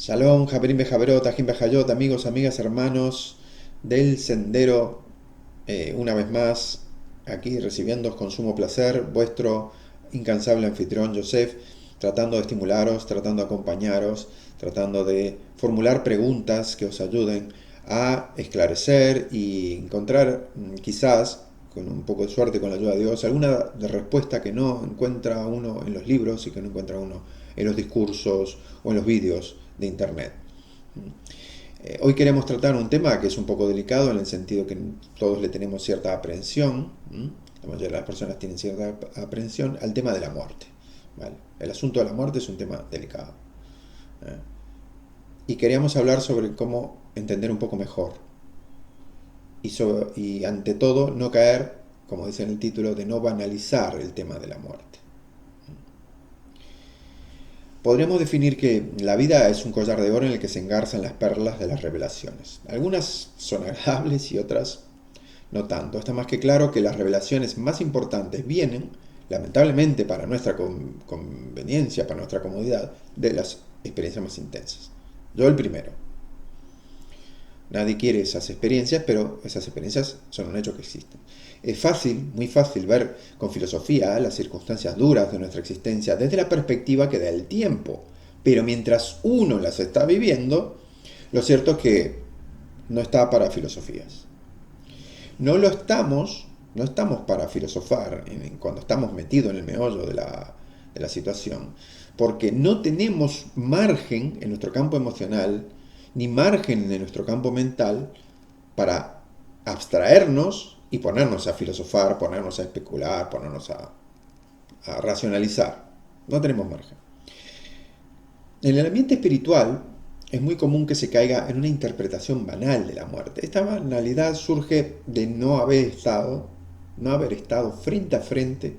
Shalom, Javerim Bejaverot, Ajim Bejayot, amigos, amigas, hermanos del sendero, una vez más, aquí recibiendo con sumo placer vuestro incansable anfitrión Yosef, tratando de estimularos, tratando de acompañaros, tratando de formular preguntas que os ayuden a esclarecer y encontrar quizás, con un poco de suerte, con la ayuda de Dios, alguna respuesta que no encuentra uno en los libros y que no encuentra uno en los discursos o en los vídeos de internet. Hoy queremos tratar un tema que es un poco delicado en el sentido que todos le tenemos cierta aprehensión, la mayoría de las personas tienen cierta aprehensión al tema de la muerte. ¿Vale? El asunto de la muerte es un tema delicado. ¿eh? Y queríamos hablar sobre cómo entender un poco mejor y ante todo no caer, como dice en el título, de no banalizar el tema de la muerte. Podríamos definir que la vida es un collar de oro en el que se engarzan las perlas de las revelaciones. Algunas son agradables y otras no tanto. Está más que claro que las revelaciones más importantes vienen, lamentablemente para nuestra conveniencia, para nuestra comodidad, de las experiencias más intensas. Yo el primero. Nadie quiere esas experiencias, pero esas experiencias son un hecho que existen. Es fácil, muy fácil, ver con filosofía las circunstancias duras de nuestra existencia desde la perspectiva que da el tiempo. Pero mientras uno las está viviendo, lo cierto es que no está para filosofías. No estamos para filosofar cuando estamos metidos en el meollo de la situación, porque no tenemos margen en nuestro campo emocional, ni margen en nuestro campo mental para abstraernos y ponernos a filosofar, ponernos a especular, ponernos a racionalizar. No tenemos margen. En el ambiente espiritual es muy común que se caiga en una interpretación banal de la muerte. Esta banalidad surge de no haber estado frente a frente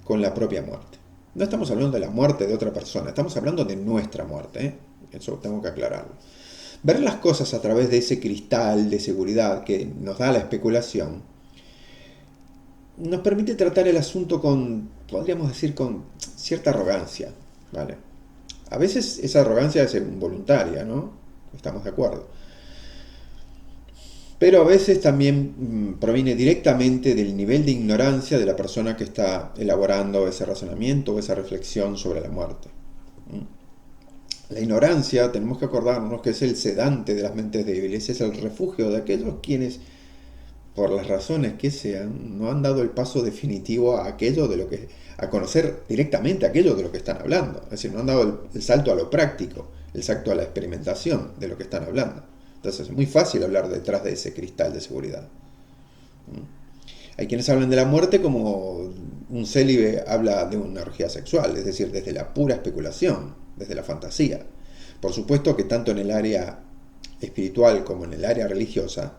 con la propia muerte. No estamos hablando de la muerte de otra persona, estamos hablando de nuestra muerte, ¿eh? Eso tengo que aclararlo. Ver las cosas a través de ese cristal de seguridad que nos da la especulación nos permite tratar el asunto con, podríamos decir, con cierta arrogancia, ¿vale? A veces esa arrogancia es involuntaria, ¿no? Estamos de acuerdo. Pero a veces también proviene directamente del nivel de ignorancia de la persona que está elaborando ese razonamiento o esa reflexión sobre la muerte. La ignorancia, tenemos que acordarnos que es el sedante de las mentes débiles, es el refugio de aquellos quienes, por las razones que sean, no han dado el paso definitivo a aquello de lo que, a conocer directamente aquello de lo que están hablando. Es decir, no han dado el salto a lo práctico, el salto a la experimentación de lo que están hablando. Entonces es muy fácil hablar detrás de ese cristal de seguridad. Hay quienes hablan de la muerte como un célibe habla de una orgía sexual, es decir, desde la pura especulación, desde la fantasía. Por supuesto que tanto en el área espiritual como en el área religiosa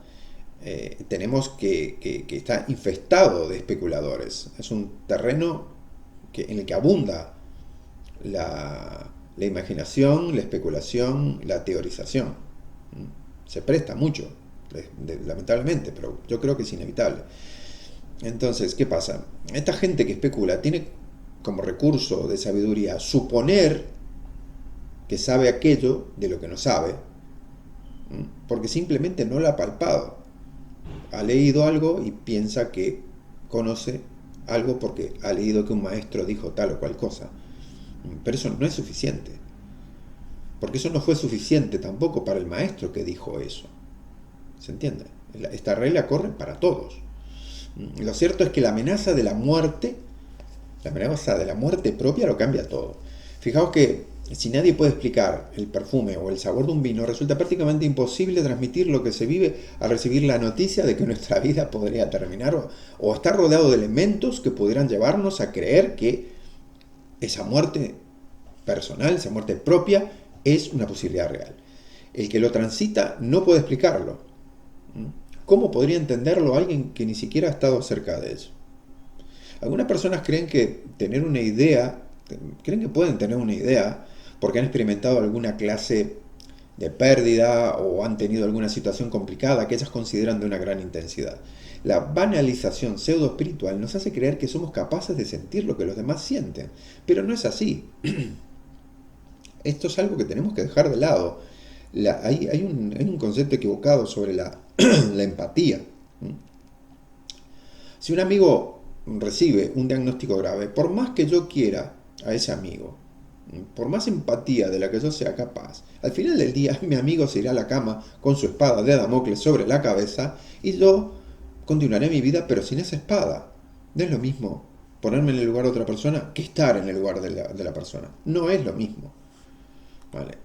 tenemos que está infestado de especuladores. Es un terreno en el que abunda la imaginación, la especulación, la teorización. Se presta mucho, lamentablemente, pero yo creo que es inevitable. Entonces, ¿qué pasa? Esta gente que especula tiene como recurso de sabiduría suponer que sabe aquello de lo que no sabe, porque simplemente no lo ha palpado. Ha leído algo y piensa que conoce algo porque ha leído que un maestro dijo tal o cual cosa. Pero eso no es suficiente, porque eso no fue suficiente tampoco para el maestro que dijo eso. ¿Se entiende? Esta regla corre para todos. Lo cierto es que la amenaza de la muerte propia lo cambia todo. Fijaos que si nadie puede explicar el perfume o el sabor de un vino, resulta prácticamente imposible transmitir lo que se vive al recibir la noticia de que nuestra vida podría terminar o estar rodeado de elementos que pudieran llevarnos a creer que esa muerte personal, esa muerte propia, es una posibilidad real. El que lo transita no puede explicarlo. ¿Cómo podría entenderlo alguien que ni siquiera ha estado cerca de eso? Algunas personas creen que pueden tener una idea porque han experimentado alguna clase de pérdida o han tenido alguna situación complicada que ellas consideran de una gran intensidad. La banalización pseudo espiritual nos hace creer que somos capaces de sentir lo que los demás sienten, pero no es así. Esto es algo que tenemos que dejar de lado. Hay un concepto equivocado sobre la empatía. Si un amigo recibe un diagnóstico grave, por más que yo quiera a ese amigo, por más empatía de la que yo sea capaz, al final del día mi amigo se irá a la cama con su espada de Damocles sobre la cabeza y yo continuaré mi vida pero sin esa espada. No es lo mismo ponerme en el lugar de otra persona que estar en el lugar de la persona. No es lo mismo. ¿Vale?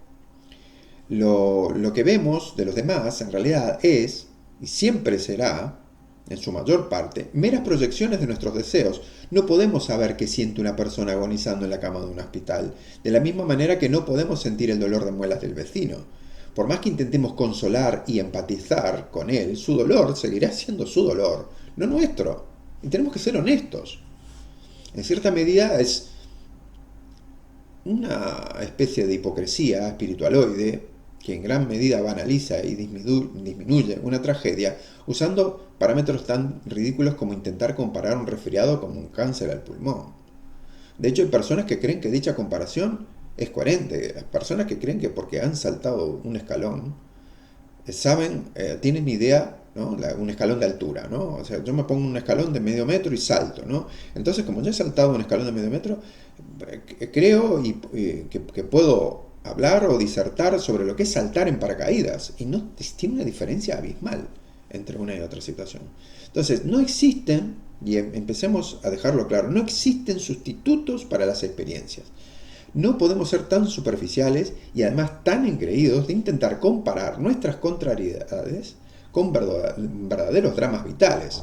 Lo que vemos de los demás en realidad es, y siempre será, en su mayor parte, meras proyecciones de nuestros deseos. No podemos saber qué siente una persona agonizando en la cama de un hospital, de la misma manera que no podemos sentir el dolor de muelas del vecino. Por más que intentemos consolar y empatizar con él, su dolor seguirá siendo su dolor, no nuestro. Y tenemos que ser honestos. En cierta medida es una especie de hipocresía espiritualoide que en gran medida banaliza y disminuye una tragedia usando parámetros tan ridículos como intentar comparar un resfriado con un cáncer al pulmón. De hecho, hay personas que creen que dicha comparación es coherente. Las personas que creen que porque han saltado un escalón, saben, tienen idea, ¿no? Un escalón de altura, ¿no? O sea, yo me pongo un escalón de medio metro y salto, ¿no? Entonces, como yo he saltado un escalón de medio metro, creo que puedo hablar o disertar sobre lo que es saltar en paracaídas. Y no tiene una diferencia abismal entre una y otra situación. Entonces, no existen, y empecemos a dejarlo claro, no existen sustitutos para las experiencias. No podemos ser tan superficiales y además tan engreídos de intentar comparar nuestras contrariedades con verdaderos dramas vitales.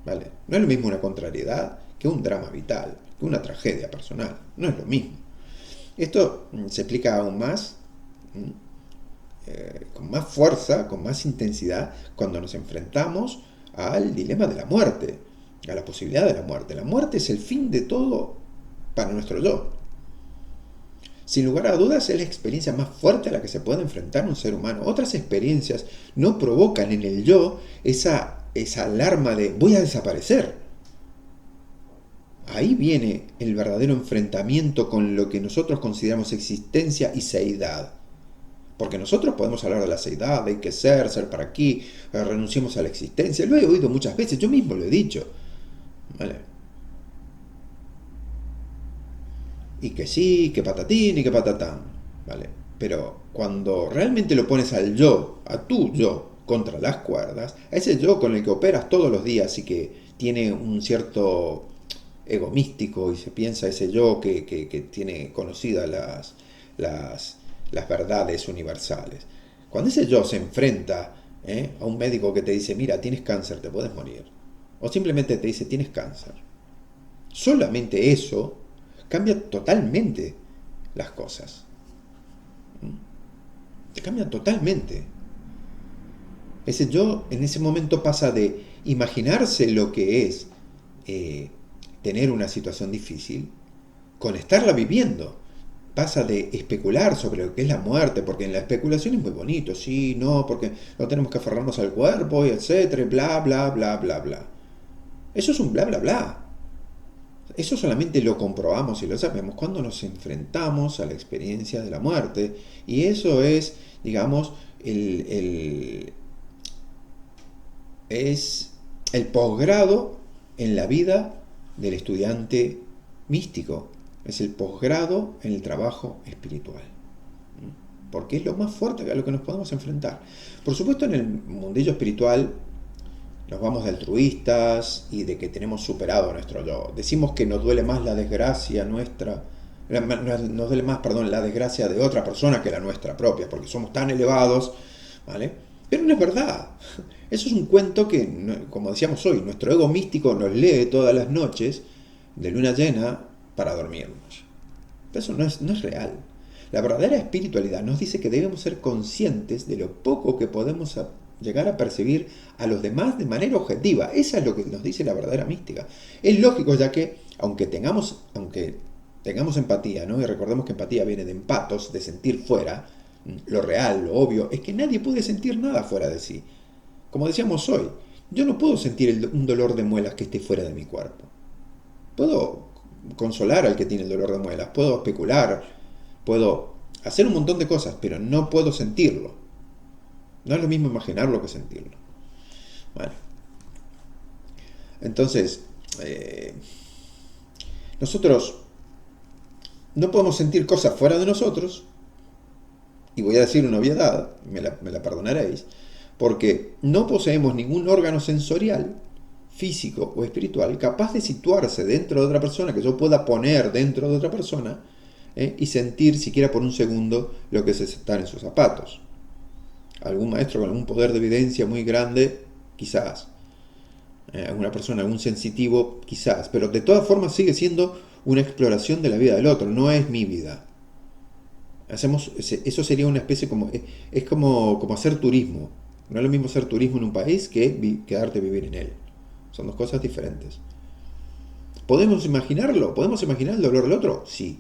¿Vale? No es lo mismo una contrariedad que un drama vital, que una tragedia personal. No es lo mismo. Esto se explica aún más, con más fuerza, con más intensidad, cuando nos enfrentamos al dilema de la muerte, a la posibilidad de la muerte. La muerte es el fin de todo para nuestro yo. Sin lugar a dudas es la experiencia más fuerte a la que se puede enfrentar un ser humano. Otras experiencias no provocan en el yo esa alarma de voy a desaparecer. Ahí viene el verdadero enfrentamiento con lo que nosotros consideramos existencia y seidad. Porque nosotros podemos hablar de la seidad, de hay que ser para aquí, renunciemos a la existencia. Lo he oído muchas veces, yo mismo lo he dicho. ¿Vale? Y que sí, que patatín y que patatán, ¿vale? Pero cuando realmente lo pones al yo, a tu yo, contra las cuerdas, a ese yo con el que operas todos los días y que tiene un cierto ego místico y se piensa ese yo que tiene conocidas las verdades universales. Cuando ese yo se enfrenta a un médico que te dice, mira, tienes cáncer, te puedes morir, o simplemente te dice, tienes cáncer, solamente eso cambia totalmente las cosas. Te cambia totalmente. Ese yo en ese momento pasa de imaginarse lo que es tener una situación difícil con estarla viviendo. Pasa de especular sobre lo que es la muerte, porque en la especulación es muy bonito, sí, no, porque no tenemos que aferrarnos al cuerpo, y etcétera, bla, bla, bla, bla, bla. Eso es un bla, bla, bla. Eso solamente lo comprobamos y lo sabemos cuando nos enfrentamos a la experiencia de la muerte. Y eso es, digamos, es el posgrado en la vida del estudiante místico. Es el posgrado en el trabajo espiritual. Porque es lo más fuerte a lo que nos podemos enfrentar. Por supuesto, en el mundillo espiritual nos vamos de altruistas y de que tenemos superado nuestro yo. Decimos que nos duele más la desgracia nuestra, nos duele más, perdón, la desgracia de otra persona que la nuestra propia, porque somos tan elevados, ¿vale? Pero no es verdad. Eso es un cuento que, como decíamos hoy, nuestro ego místico nos lee todas las noches de luna llena para dormirnos. Pero eso no es real. La verdadera espiritualidad nos dice que debemos ser conscientes de lo poco que podemos llegar a percibir a los demás de manera objetiva. Esa es lo que nos dice la verdadera mística. Es lógico, ya que aunque tengamos empatía, ¿no? Y recordemos que empatía viene de empatos, de sentir fuera, lo real, lo obvio, es que nadie puede sentir nada fuera de sí. Como decíamos hoy, yo no puedo sentir un dolor de muelas que esté fuera de mi cuerpo. Puedo consolar al que tiene el dolor de muelas, puedo especular, puedo hacer un montón de cosas, pero no puedo sentirlo. No es lo mismo imaginarlo que sentirlo. Vale. Entonces, nosotros no podemos sentir cosas fuera de nosotros, y voy a decir una obviedad, me la perdonaréis, porque no poseemos ningún órgano sensorial, físico o espiritual, capaz de situarse dentro de otra persona, que yo pueda poner dentro de otra persona, y sentir siquiera por un segundo lo que es estar en sus zapatos. Algún maestro con algún poder de evidencia muy grande, quizás. Alguna persona, algún sensitivo, quizás. Pero de todas formas sigue siendo una exploración de la vida del otro, no es mi vida. Eso sería una especie como, es como hacer turismo. No es lo mismo hacer turismo en un país que quedarte a vivir en él. Son dos cosas diferentes. ¿Podemos imaginarlo? ¿Podemos imaginar el dolor del otro? Sí.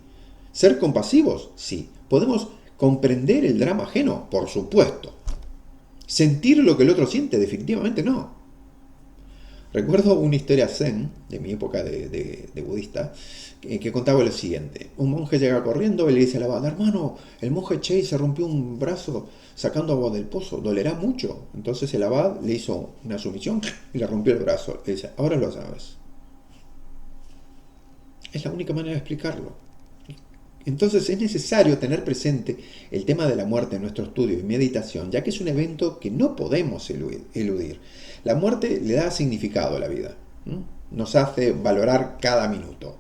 ¿Ser compasivos? Sí. ¿Podemos comprender el drama ajeno? Por supuesto. ¿Sentir lo que el otro siente? Definitivamente no. Recuerdo una historia zen, de mi época de budista, que contaba lo siguiente. Un monje llega corriendo y le dice al abad: hermano, el monje Chei se rompió un brazo sacando agua del pozo, ¿dolerá mucho? Entonces el abad le hizo una sumisión y le rompió el brazo. Le dice: ahora lo sabes. Es la única manera de explicarlo. Entonces es necesario tener presente el tema de la muerte en nuestro estudio y meditación, ya que es un evento que no podemos eludir. La muerte le da significado a la vida. Nos hace valorar cada minuto,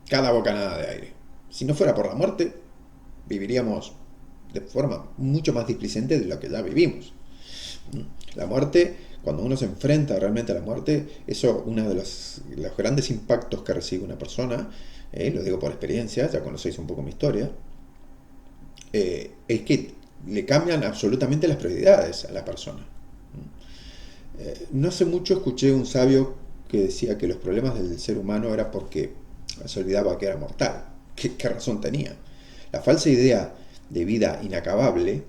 cada bocanada de aire. Si no fuera por la muerte, viviríamos de forma mucho más displicente de lo que ya vivimos. La muerte, cuando uno se enfrenta realmente a la muerte, eso, uno de los grandes impactos que recibe una persona, lo digo por experiencia, ya conocéis un poco mi historia, es que le cambian absolutamente las prioridades a la persona. No hace mucho escuché un sabio que decía que los problemas del ser humano era porque se olvidaba que era mortal. ¿Qué razón tenía? La falsa idea de vida inacabable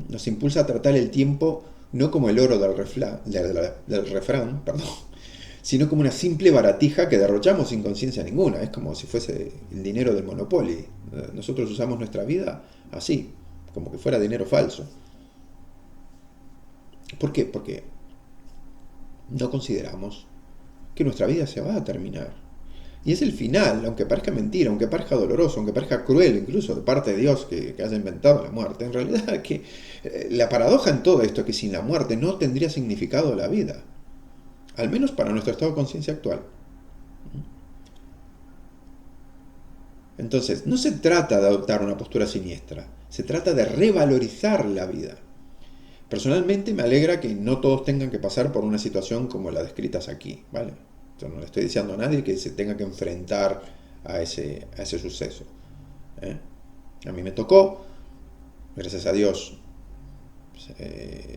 nos impulsa a tratar el tiempo no como el oro del refrán, sino como una simple baratija que derrochamos sin conciencia ninguna. Es como si fuese el dinero del Monopoly. Nosotros usamos nuestra vida así, como que fuera dinero falso. ¿Por qué? Porque no consideramos que nuestra vida se va a terminar. Y es el final, aunque parezca mentira, aunque parezca doloroso, aunque parezca cruel incluso de parte de Dios que haya inventado la muerte. En realidad que la paradoja en todo esto es que sin la muerte no tendría significado la vida. Al menos para nuestro estado de conciencia actual. Entonces, no se trata de adoptar una postura siniestra, se trata de revalorizar la vida. Personalmente me alegra que no todos tengan que pasar por una situación como la descritas aquí, ¿vale? Yo no le estoy diciendo a nadie que se tenga que enfrentar a ese suceso. A mí me tocó, gracias a Dios,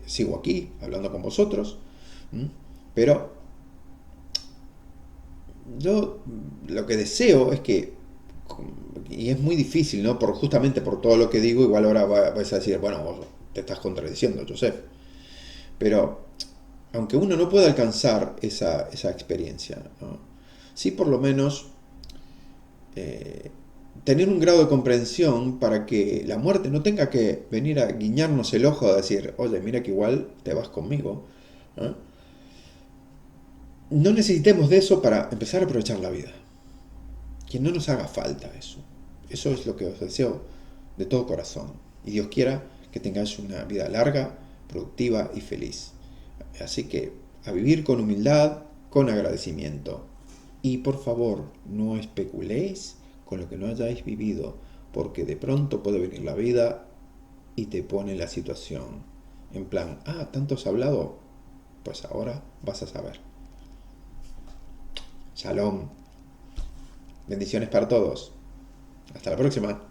sigo aquí hablando con vosotros, pero yo lo que deseo es que, y es muy difícil, ¿no? Justamente por todo lo que digo, igual ahora vais a decir, bueno, vos te estás contradiciendo, Joseph. Pero aunque uno no pueda alcanzar esa experiencia, ¿no? Sí por lo menos tener un grado de comprensión para que la muerte no tenga que venir a guiñarnos el ojo a decir: oye, mira que igual te vas conmigo, ¿no? No necesitemos de eso para empezar a aprovechar la vida. Que no nos haga falta eso. Eso es lo que os deseo de todo corazón. Y Dios quiera que tengáis una vida larga, productiva y feliz. Así que a vivir con humildad, con agradecimiento. Y por favor, no especuléis con lo que no hayáis vivido, porque de pronto puede venir la vida y te pone la situación en plan: tanto has hablado, pues ahora vas a saber. Shalom. Bendiciones para todos. Hasta la próxima.